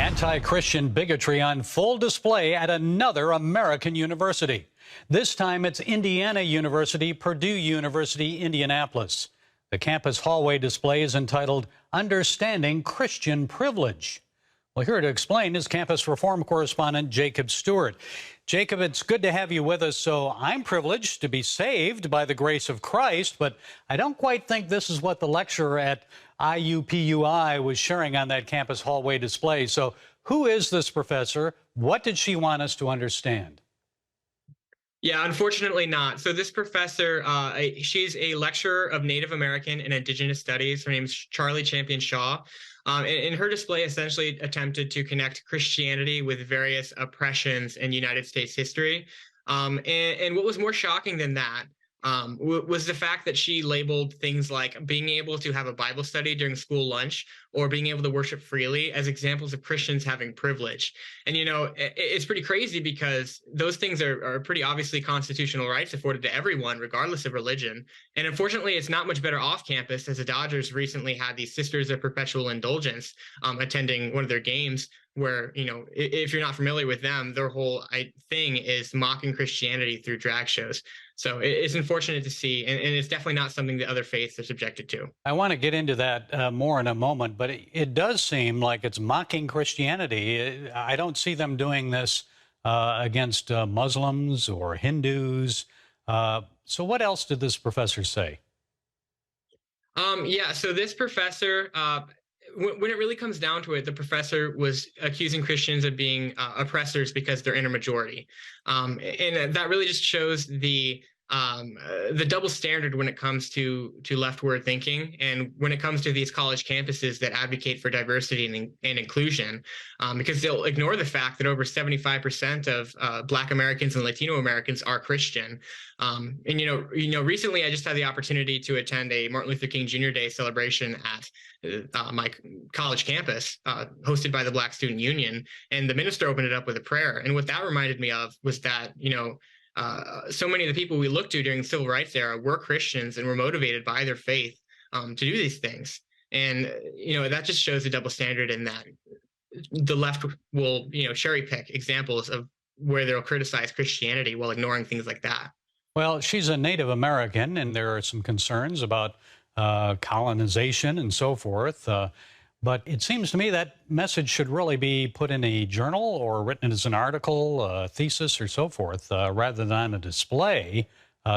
Anti-Christian bigotry on full display at another American university. This time it's Indiana University, Purdue University, Indianapolis. The campus hallway display is entitled Understanding Christian Privilege. Well, here to explain is campus Reform Correspondent Jacob Stewart. Jacob, it's good to have you with us. So I'm privileged to be saved by the grace of Christ, but I don't quite think this is what the lecturer at IUPUI was sharing on that campus hallway display. So who is this professor? What did she want us to understand? Yeah, unfortunately not. So this professor, she's a lecturer of Native American and Indigenous Studies. Her name is Charlie Champion Shaw. And her display essentially attempted to connect Christianity with various oppressions in United States history. And what was more shocking than that was the fact that she labeled things like being able to have a Bible study during school lunch or being able to worship freely as examples of Christians having privilege. And, you know, it's pretty crazy because those things are pretty obviously constitutional rights afforded to everyone, regardless of religion. And unfortunately, it's not much better off campus, as the Dodgers recently had these Sisters of Perpetual Indulgence attending one of their games where, you know, if you're not familiar with them, their whole thing is mocking Christianity through drag shows. So it's unfortunate to see, and it's definitely not something that other faiths are subjected to. I want to get into that more in a moment, but it does seem like it's mocking Christianity. I don't see them doing this against Muslims or Hindus. So what else did this professor say? Yeah, so this professor, when it really comes down to it, the professor was accusing Christians of being oppressors because they're in a majority. And that really just shows the double standard when it comes to leftward thinking and when it comes to these college campuses that advocate for diversity and inclusion, because they'll ignore the fact that over 75% of Black Americans and Latino Americans are Christian. And recently I just had the opportunity to attend a Martin Luther King Jr. Day celebration at my college campus, hosted by the Black Student Union, and the minister opened it up with a prayer. And what that reminded me of was that, so many of the people we looked to during the civil rights era were Christians and were motivated by their faith to do these things. And, that just shows the double standard in that the left will, cherry pick examples of where they'll criticize Christianity while ignoring things like that. Well, she's a Native American, and there are some concerns about colonization and so forth. But it seems to me that message should really be put in a journal or written as an article, a thesis, or so forth, rather than on a display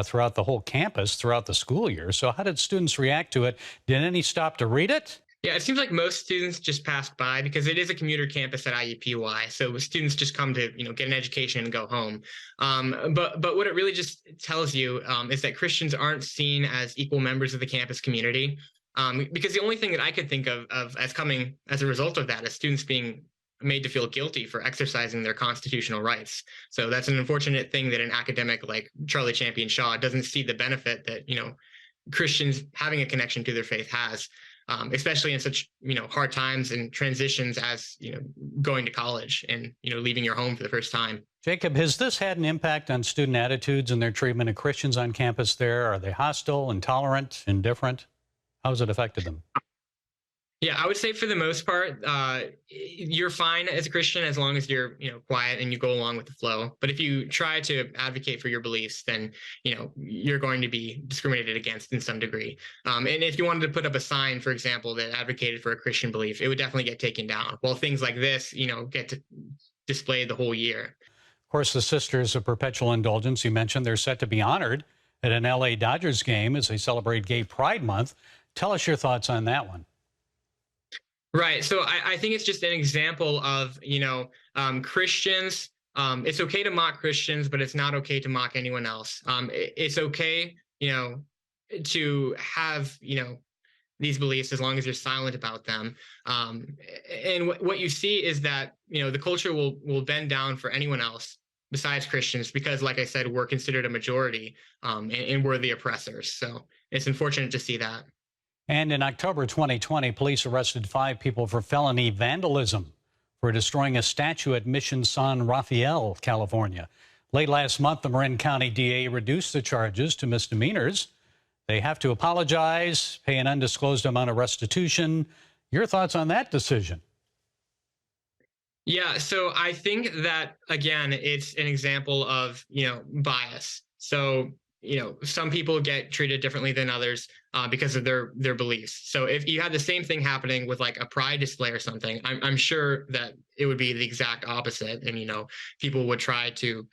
throughout the whole campus, throughout the school year. So how did students react to it? Did any stop to read it? Yeah, it seems like most students just passed by because it is a commuter campus at IUPUI. So students just come to, get an education and go home. But what it really just tells you is that Christians aren't seen as equal members of the campus community. Because the only thing that I could think of as coming as a result of that is students being made to feel guilty for exercising their constitutional rights. So that's an unfortunate thing that an academic like Charlie Champion Shaw doesn't see the benefit that, Christians having a connection to their faith has, especially in such, hard times and transitions as, going to college and, leaving your home for the first time. Jacob, has this had an impact on student attitudes and their treatment of Christians on campus there? Are they hostile, intolerant, indifferent? How has it affected them? Yeah, I would say for the most part, you're fine as a Christian as long as you're, quiet and you go along with the flow. But if you try to advocate for your beliefs, then, you're going to be discriminated against in some degree. And if you wanted to put up a sign, for example, that advocated for a Christian belief, it would definitely get taken down. While things like this, get to display the whole year. Of course, the Sisters of Perpetual Indulgence, you mentioned, they're set to be honored at an LA Dodgers game as they celebrate Gay Pride Month. Tell us your thoughts on that one. Right. So I think it's just an example of, Christians. It's okay to mock Christians, but it's not okay to mock anyone else. It's okay, to have, these beliefs as long as you're silent about them. And what you see is that, the culture will bend down for anyone else besides Christians because, like I said, we're considered a majority and we're the oppressors. So it's unfortunate to see that. And in October 2020, police arrested 5 people for felony vandalism for destroying a statue at Mission San Rafael, California. Late last month, the Marin County DA reduced the charges to misdemeanors. They have to apologize, pay an undisclosed amount of restitution. Your thoughts on that decision? Yeah, so I think that again, it's an example of, bias. So, some people get treated differently than others because of their beliefs. So if you had the same thing happening with like a pride display or something, I'm sure that it would be the exact opposite, and people would try to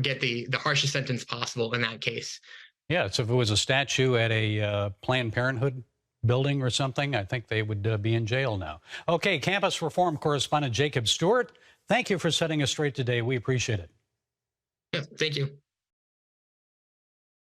get the harshest sentence possible in that case. Yeah, so if it was a statue at a Planned Parenthood building or something, I think they would be in jail now. Okay, Campus Reform Correspondent Jacob Stewart, thank you for setting us straight today. We appreciate it. Yeah, thank you.